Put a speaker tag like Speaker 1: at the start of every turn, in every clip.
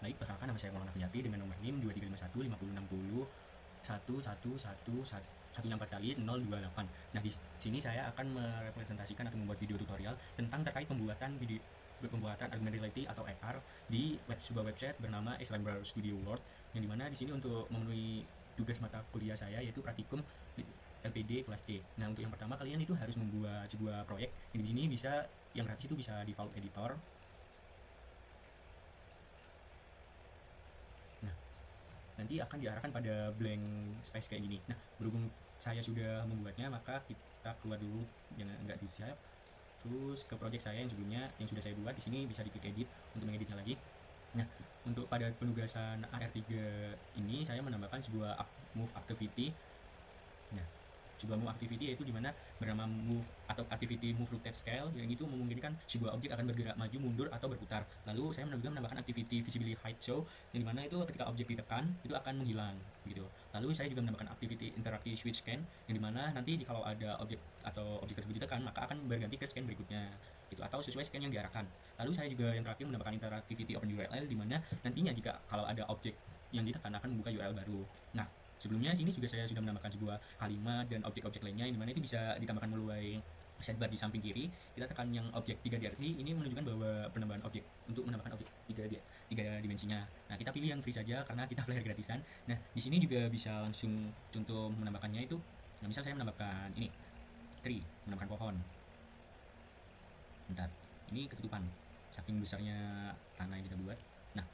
Speaker 1: Baik, perkenalkan nama saya Maulana Kejati dengan nomor NIM 2351 satunya 4 kali 028. Nah, di sini saya akan merepresentasikan atau membuat video tutorial tentang terkait pembuatan augmented reality atau AR di sebuah website bernama Slamber Studio World, yang dimana di sini untuk memenuhi tugas mata kuliah saya yaitu praktikum LPD kelas C. Nah, untuk yang pertama kalian itu harus membuat sebuah proyek. Di sini bisa yang gratis itu bisa di Valve Editor. Nah, nanti akan diarahkan pada blank space kayak gini. Nah, berhubung saya sudah membuatnya, maka kita keluar dulu, jangan nggak di save. Terus ke project saya yang sebelumnya yang sudah saya buat, di sini bisa diklik edit untuk mengeditnya lagi. Nah, untuk pada penugasan AR3 ini saya menambahkan sebuah move activity. Nah, sebuah move activity yaitu dimana bernama move atau activity move rotate scale, yang itu memungkinkan sebuah objek akan bergerak maju, mundur, atau berputar. Lalu saya juga menambahkan activity visibility hide show, yang dimana itu ketika objek ditekan itu akan menghilang gitu. Lalu saya juga menambahkan activity interactive switch scan, yang dimana nanti kalau ada objek atau objek tersebut ditekan maka akan berganti ke scan berikutnya gitu, atau sesuai scan yang diarahkan. Lalu saya juga yang terakhir menambahkan interactivity open URL, dimana nantinya jika kalau ada objek yang ditekan akan membuka URL baru. Nah, sebelumnya sini juga saya sudah menambahkan sebuah kalimat dan objek-objek lainnya, yang dimana itu bisa ditambahkan melalui sidebar di samping kiri. Kita tekan yang objek 3 DRT, ini menunjukkan bahwa penambahan objek untuk menambahkan objek 3 dimensinya. Nah, kita pilih yang free saja karena kita player gratisan. Nah, di sini juga bisa langsung contoh menambahkannya itu. Nah, misal saya menambahkan ini tree, menambahkan pohon. Bentar, ini ketutupan saking besarnya tanah yang kita buat. Nah,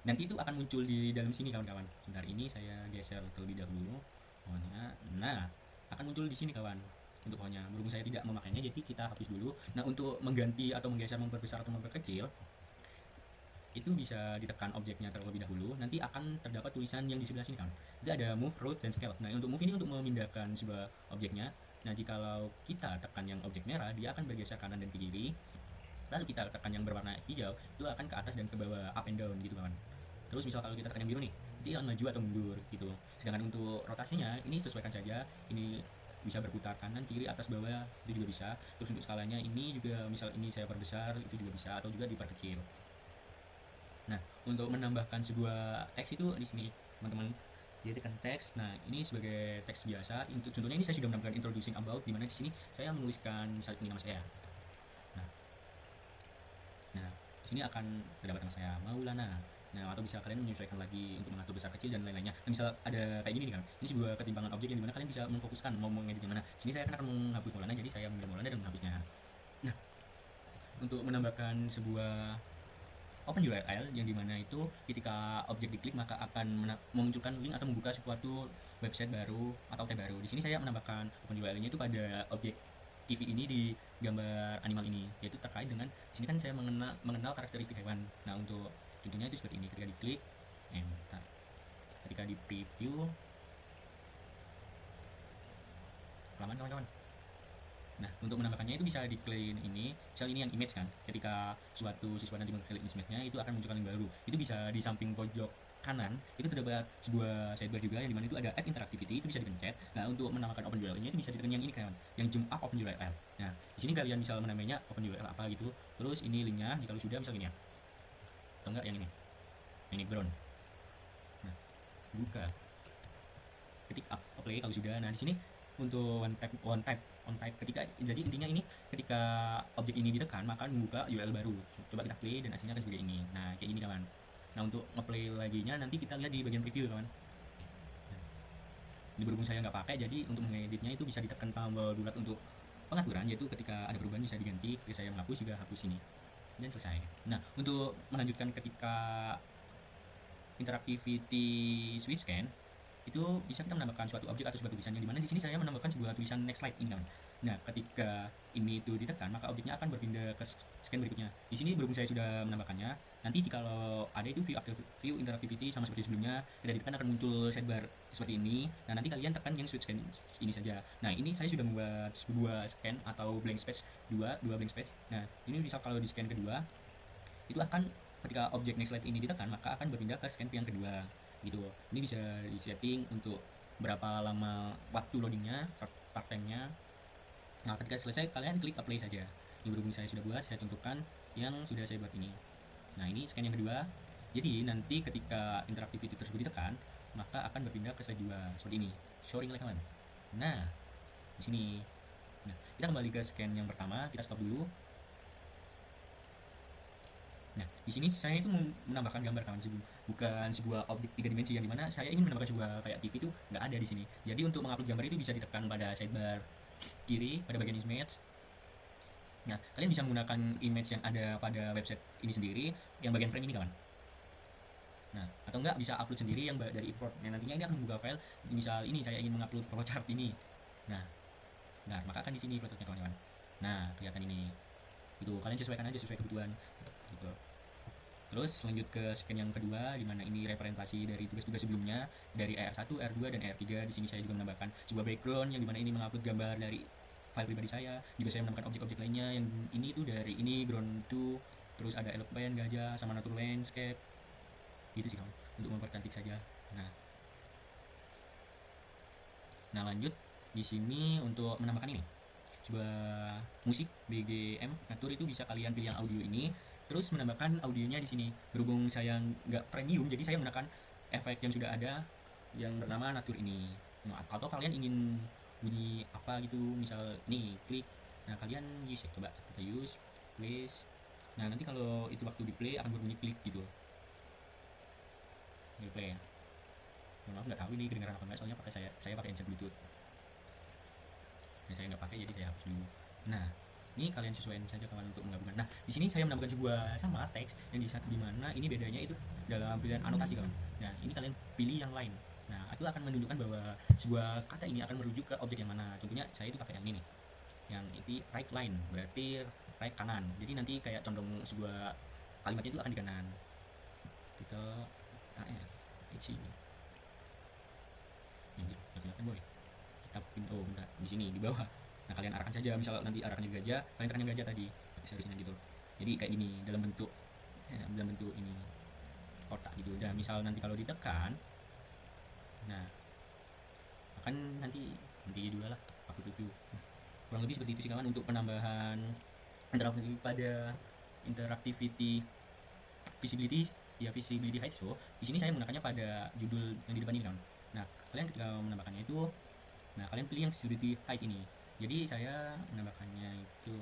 Speaker 1: nanti itu akan muncul di dalam sini kawan-kawan. Sebentar, ini saya geser terlebih dahulu pohonnya. Nah, akan muncul di sini kawan untuk pohonnya. Berhubung saya tidak memakainya, jadi kita hapus dulu. Nah, untuk mengganti atau menggeser, memperbesar atau memperkecil, itu bisa ditekan objeknya terlebih dahulu. Nanti akan terdapat tulisan yang di sebelah sini kan. Itu ada move, rotate, dan scale. Nah, untuk move ini untuk memindahkan sebuah objeknya. Nah, jikalau kita tekan yang objek merah, dia akan bergeser kanan dan ke kiri. Lalu kita tekan yang berwarna hijau, itu akan ke atas dan ke bawah, up and down gitu kawan. Terus misal kalau kita tekan yang biru nih, nanti akan maju atau mundur gitu. Sedangkan untuk rotasinya ini sesuaikan saja. Ini bisa berputar kanan, kiri, atas, bawah, itu juga bisa. Terus untuk skalanya ini juga, misal ini saya perbesar, itu juga bisa, atau juga diperkecil. Nah, untuk menambahkan sebuah teks itu di sini teman-teman, dia tekan teks. Nah, ini sebagai teks biasa. Untuk contohnya ini saya sudah menambahkan introducing about, di mana di sini saya menuliskan misal ini nama saya. Nah, di sini akan terdapat nama saya Maulana. Nah, atau bisa kalian menyesuaikan lagi untuk mengatur besar kecil dan lain-lainnya. Nah, misal ada kayak gini nih kan. Ini sebuah ketimpangan objek yang dimana kalian bisa memfokuskan mau mengedit yang mana. Sini saya akan menghapus Maulana, jadi saya memilih Maulana dan menghapusnya. Nah, untuk menambahkan sebuah open URL, yang dimana itu ketika objek diklik maka akan memunculkan link atau membuka suatu website baru atau tab baru. Di sini saya menambahkan open URL-nya itu pada objek TV ini di gambar animal ini, yaitu terkait dengan sini kan saya mengenal karakteristik hewan. Nah, untuk contohnya itu seperti ini. Ketika diklik, ketika di preview, kelamaan kawan-kawan. Nah, untuk menambahkannya itu bisa diklik ini. Misal ini yang image kan. Ketika suatu siswa nanti mengklik image-nya, itu akan munculkan link baru. Itu bisa di samping pojok kanan, itu terdapat sebuah sidebar juga, yang dimana itu ada add interactivity, itu bisa dipencet. Nah, untuk menambahkan open URL-nya itu bisa ditekan yang ini kan, yang jump up open URL. Nah, di sini kalian misal menamainya open URL apa gitu. Terus ini linknya, jika sudah misal ini ya. Atau enggak yang ini. Yang ini brown. Nah, buka. Ketik up, play kalau sudah. Nah, di sini untuk one type ketika, jadi intinya ini ketika objek ini ditekan maka membuka URL baru. Coba kita play dan hasilnya akan seperti ini. Nah, kayak gini kawan. Nah, untuk ngeplay lagi nya nanti kita lihat di bagian preview kawan. Nah, ini berhubung saya nggak pakai, jadi untuk mengeditnya itu bisa ditekan tombol bulat untuk pengaturan, yaitu ketika ada perubahan bisa diganti. Ketika saya menghapus juga hapus ini dan selesai. Nah, untuk melanjutkan ketika interactivity switch scan, itu bisa kita menambahkan suatu objek atau sebuah tulisan, yang dimana di sini saya menambahkan sebuah tulisan next slide ini kan. Nah, ketika ini itu ditekan maka objeknya akan berpindah ke scan berikutnya. Di sini berhubung saya sudah menambahkannya, nanti kalau ada itu view interactivity sama seperti sebelumnya, kita ditekan akan muncul sidebar seperti ini. Nah, nanti kalian tekan yang switch scan ini saja. Nah, ini saya sudah membuat sebuah scan atau blank space dua blank space. Nah, ini misal kalau di scan kedua itu akan, ketika objek next slide ini ditekan maka akan berpindah ke scan yang kedua gitu. Ini bisa di setting untuk berapa lama waktu loadingnya, start time-nya. Nah, ketika selesai kalian klik apply saja. Ini berhubung saya sudah buat, saya contohkan yang sudah saya buat ini. Nah, ini scan yang kedua. Jadi nanti ketika interactivity tersebut ditekan, maka akan berpindah ke slide 2 seperti ini. Showing like kawan. Nah, di sini. Nah, kita kembali ke scan yang pertama, kita stop dulu. Nah, di sini saya itu menambahkan gambar kawan, bukan sebuah objek 3 dimensi, yang dimana saya ingin menambahkan sebuah kayak TV itu nggak ada di sini. Jadi untuk mengupload gambar itu bisa ditekan pada sidebar kiri pada bagian image. Nah, kalian bisa menggunakan image yang ada pada website ini sendiri, yang bagian frame ini kawan. Nah, atau enggak bisa upload sendiri yang dari import. Nah, nantinya ini akan membuka file. Misal ini saya ingin mengupload flowchart ini. Nah, maka akan di sini flowchartnya kawan-kawan. Nah, kelihatan ini. Itu kalian sesuaikan aja sesuai kebutuhan. Gitu. Terus lanjut ke scan yang kedua, di mana ini representasi dari tugas-tugas sebelumnya dari AR1, AR2 dan AR3. Di sini saya juga menambahkan sebuah background yang dimana ini mengupload gambar dari file pribadi saya. Juga saya menambahkan objek-objek lainnya yang ini tuh dari ini ground 2, terus ada elephant, gajah, sama natural landscape. Gitu sih kawan, untuk mempercantik saja. Nah, lanjut di sini untuk menambahkan ini sebuah musik BGM ngatur itu bisa kalian pilih yang audio ini, terus menambahkan audionya di sini. Berhubung saya nggak premium, jadi saya menggunakan efek yang sudah ada yang bernama natur ini. Nah, atau kalian ingin bunyi apa gitu, misal nih klik, nah kalian use ya, coba kita use please. Nah, nanti kalau itu waktu di play akan berbunyi klik gitu di play ya. Maaf nggak tahu ini kedengaran apa enggak, soalnya saya pakai headset bluetooth. Nah, saya nggak pakai jadi saya hapus dulu. Nah, ini kalian sesuaikan saja kawan untuk menggabungkan. Nah, di sini saya menambahkan sebuah sama teks yang di mana ini bedanya itu dalam pilihan anotasi kawan. Nah, ini kalian pilih yang lain. Nah, itu akan menunjukkan bahwa sebuah kata ini akan merujuk ke objek yang mana. Contohnya saya itu pakai yang ini. Yang itu right line, berarti right kanan. Jadi nanti kayak condong sebuah kalimatnya itu akan di kanan. Kita AS ini. Yang kelihatan boy. Kita pin enggak di sini di bawah. Nah, kalian arahkan saja, misal nanti arahkannya gajah, kalian tekannya gajah tadi seharusnya gitu. Jadi kayak gini dalam bentuk ini kotak gitu. Dan misal nanti kalau ditekan, nah akan nanti dulu lah aku review. Kurang lebih seperti itu sih kawan untuk penambahan interaktivity pada interactivity visibility ya, visibility height. So di sini saya menggunakannya pada judul yang di depan ini kawan. Nah, kalian ketika menambahkannya itu, nah kalian pilih yang visibility height ini. Jadi saya menambahkannya itu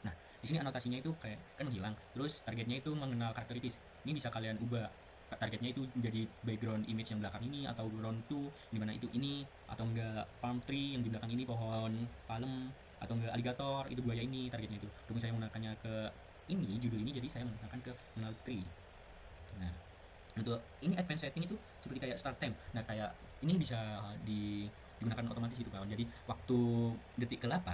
Speaker 1: nah di sini anotasinya itu kayak kan menghilang, terus targetnya itu mengenal karakteristik. Ini bisa kalian ubah targetnya itu menjadi background image yang belakang ini, atau ground 2 dimana itu ini, atau enggak palm tree yang di belakang ini pohon palem, atau enggak alligator itu buaya ini targetnya itu. Terus saya menggunakannya ke ini judul ini, jadi saya menggunakan ke mengenal tree. Nah, untuk ini advanced setting itu seperti kayak start time. Nah, kayak ini bisa digunakan otomatis gitu kawan. Jadi waktu detik ke-8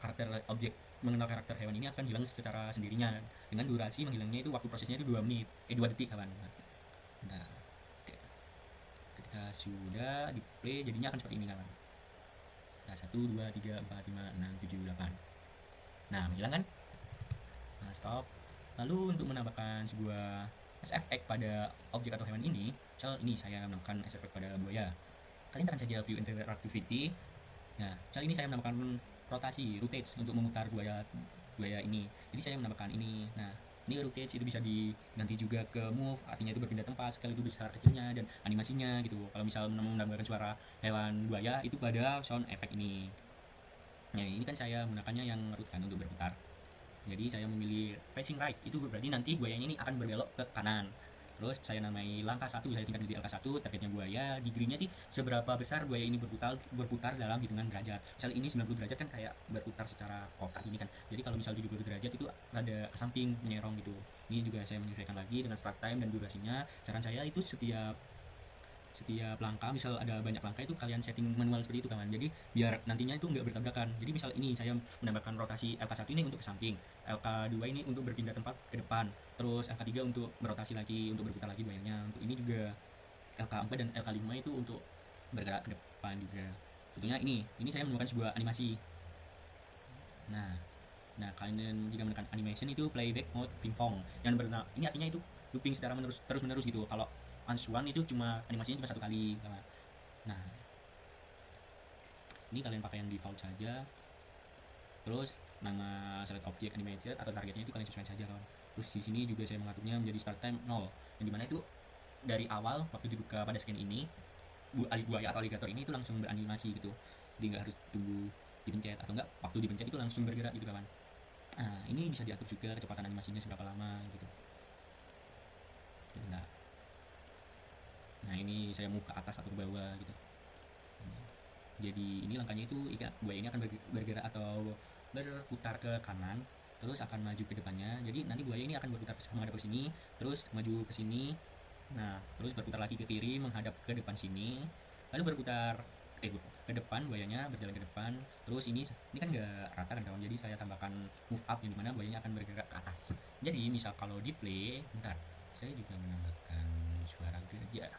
Speaker 1: karakter objek mengenal karakter hewan ini akan hilang secara sendirinya, dengan durasi menghilangnya itu waktu prosesnya itu 2 menit 2 detik kawan. Nah, ketika sudah di play jadinya akan seperti ini kawan. Nah, 1 2 3 4 5 6 7 8. Nah, menghilang kan? Nah, stop. Lalu untuk menambahkan sebuah SFX pada objek atau hewan ini, misal ini saya menambahkan SFX pada buaya. Kalian tekan saja view interactivity. Nah, misal ini saya menambahkan rotasi, rotates untuk memutar buaya ini. Jadi saya menambahkan ini. Nah, ini rotates itu bisa diganti juga ke move, artinya itu berpindah tempat sekali itu besar kecilnya dan animasinya gitu. Kalau misal menambahkan suara hewan buaya itu pada sound effect ini. Nah, ini kan saya menggunakannya yang root kan untuk berputar. Jadi saya memilih facing right, itu berarti nanti buayanya ini akan berbelok ke kanan. Terus saya namai langkah 1, saya tingkat jadi langkah 1, targetnya buaya, degree-nya seberapa besar buaya ini berputar dalam hitungan derajat. Misal ini 90 derajat kan kayak berputar secara kotak ini kan. Jadi kalau misal 70 derajat itu ada ke samping menyerong gitu. Ini juga saya menyesuaikan lagi dengan start time dan durasinya. Saran saya itu setiap langkah, misal ada banyak langkah itu kalian setting manual seperti itu kawan. Jadi biar nantinya itu nggak bertabrakan. Jadi misal ini saya menambahkan rotasi LK1 ini untuk ke samping, LK2 ini untuk berpindah tempat ke depan, terus LK3 untuk merotasi lagi, untuk berputar lagi buayanya. Untuk ini juga LK4 dan LK5 itu untuk bergerak ke depan juga. Tentunya ini saya menggunakan sebuah animasi. Nah, kalian jika menekan animation itu playback mode pingpong yang ini artinya itu looping secara terus menerus gitu. Kalau Answan itu cuma animasinya cuma 1 kali. Nah, ini kalian pakai yang default saja. Terus nama select object animated atau targetnya itu kalian sesuaikan saja kawan. Terus di sini juga saya mengaturnya menjadi start time 0, yang dimana itu dari awal waktu dibuka pada scan ini buaya atau alligator ini itu langsung beranimasi gitu, jadi nggak harus tunggu dipencet, atau enggak waktu dipencet itu langsung bergerak gitu kawan. Nah ini bisa diatur juga kecepatan animasinya seberapa lama gitu. Nah, nah ini saya move ke atas atau ke bawah gitu. Jadi ini langkahnya itu buaya ini akan bergerak atau berputar ke kanan, terus akan maju ke depannya. Jadi nanti buaya ini akan berputar menghadap ke sini, terus maju ke sini. Nah, terus berputar lagi ke kiri menghadap ke depan sini. Lalu berputar ke depan, buayanya berjalan ke depan. Terus ini kan nggak rata kan kawan. Jadi saya tambahkan move up yang dimana buayanya akan bergerak ke atas. Jadi misal kalau di play, bentar, saya juga menambahkan suara gajah.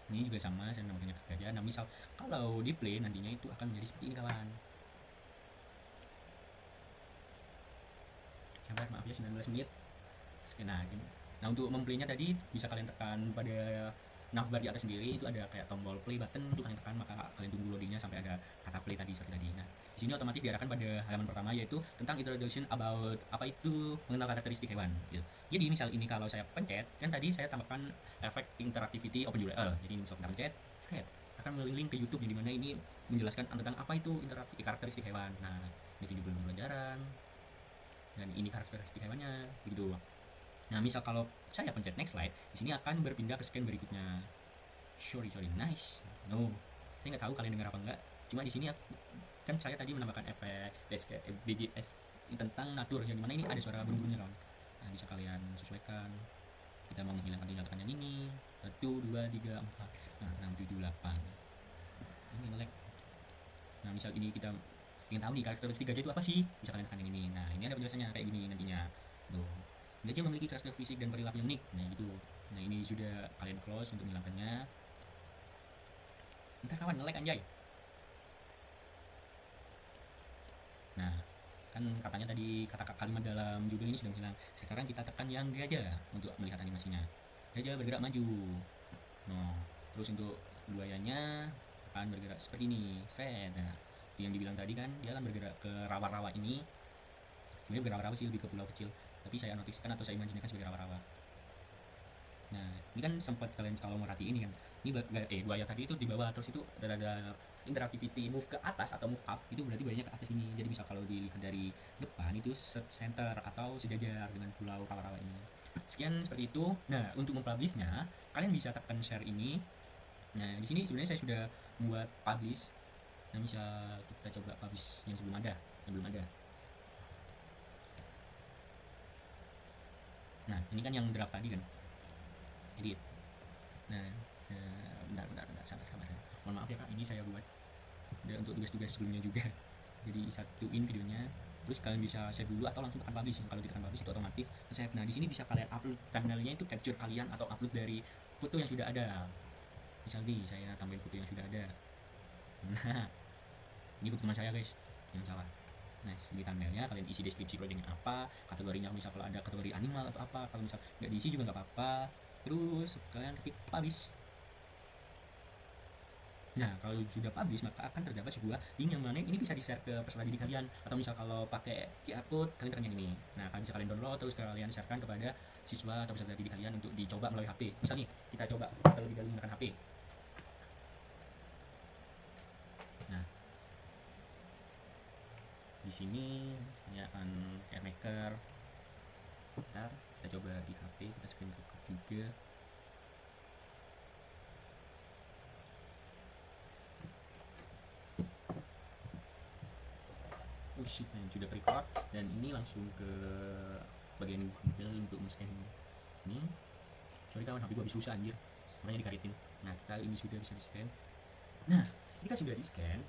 Speaker 1: Ini juga sama, saya namanya gajah. Nah misal kalau di play nantinya itu akan menjadi seperti ini kawan. Sabar, maaf ya, 19 menit. Nah untuk memplaynya tadi bisa kalian tekan pada navbar di atas sendiri, itu ada kayak tombol play button, untuk kalian tekan maka kalian tunggu loadingnya sampai ada kata play tadi seperti tadi. Nah di sini otomatis diarahkan pada halaman pertama, yaitu tentang introduction about apa itu mengenal karakteristik hewan gitu. Jadi misal ini kalau saya pencet, kan tadi saya tambahkan efek interactivity open URL, jadi misal kita pencet akan melink ke YouTube yang dimana ini menjelaskan tentang apa itu karakteristik hewan. Nah ini 70 pelajaran dan ini karakteristik hewannya begitu. Nah misal kalau saya pencet next slide, di sini akan berpindah ke scan berikutnya. Sorry, nice. No, saya nggak tahu kalian dengar apa enggak. Cuma di sini kan saya tadi menambahkan efek BGS tentang natur, yang dimana ini ada suara burung-burungnya kawan. Nah bisa kalian sesuaikan. Kita mau menghilangkan tinggal tekan yang ini. 1, 2, 3, 4, nah 6, 7, 8. Ini nge-lag. Nah misal ini kita ingin tahu nih karakteristik gajah itu apa sih, bisa kalian tekan yang ini. Nah ini ada penjelasannya kayak gini nantinya. Tuh, gajah memiliki karakteristik fisik dan perilaku unik. Nah gitu. Nah ini sudah kalian close untuk menghilangkannya. Entar kawan nge-lag anjay. Nah kan katanya tadi kata kalimat dalam judul ini sudah hilang. Sekarang kita tekan yang gajah untuk melihat animasinya. Gajah bergerak maju. Nah terus untuk buayanya akan bergerak seperti ini. Nah yang dibilang tadi kan dia akan bergerak ke rawa-rawa ini. Sebenarnya bukan rawa-rawa sih, lebih ke pulau kecil, tapi saya notiskan atau saya imajinasikan sebagai rawa-rawa. Nah ini kan sempat kalian kalau merhatiin ini kan, ini buaya tadi itu di bawah, terus itu ada interactivity move ke atas atau move up, itu berarti buayanya ke atas ini. Jadi bisa kalau dilihat dari depan itu center atau sejajar dengan pulau rawa-rawa ini. Sekian seperti itu. Nah untuk mempublishnya kalian bisa tekan share ini. Nah di sini sebenarnya saya sudah buat publish. Nah bisa kita coba publish yang belum ada. Nah ini kan yang draft tadi kan, edit. Nah bentar, sabar. Mohon maaf ya kak, ini saya buat untuk tugas-tugas sebelumnya juga. Jadi satuin videonya, terus kalian bisa save dulu atau langsung tekan publish. Kalau ditekan publish itu otomatis save. Nah di sini bisa kalian upload thumbnailnya, itu capture kalian atau upload dari foto yang sudah ada. Misal nih saya tambahin foto yang sudah ada. Nah ini foto teman saya guys, jangan salah. Nah di thumbnailnya kalian isi deskripsi projectnya apa, kategorinya misal kalau ada kategori animal atau apa, kalau misal nggak diisi juga nggak apa-apa. Terus kalian klik publish. Nah kalau sudah publish maka akan terdapat sebuah link yang mana ini bisa di share ke peserta didik kalian, atau misal kalau pakai QR code kalian tekan yang ini. Nah kalian bisa kalian download terus kalian sharekan kepada siswa atau peserta didik kalian untuk dicoba melalui HP. Misal nih kita coba terlebih dahulu menggunakan HP. Nah di sini saya akan share maker. Bentar, kita coba di HP, kita screen record juga. Nah, sudah record dan ini langsung ke bagian Google untuk men-scan ini. Sorry kawan, HP gua habis pulsa anjir, makanya dikaritin. Nah kita ini sudah bisa di-scan. Nah jika sudah di-scan,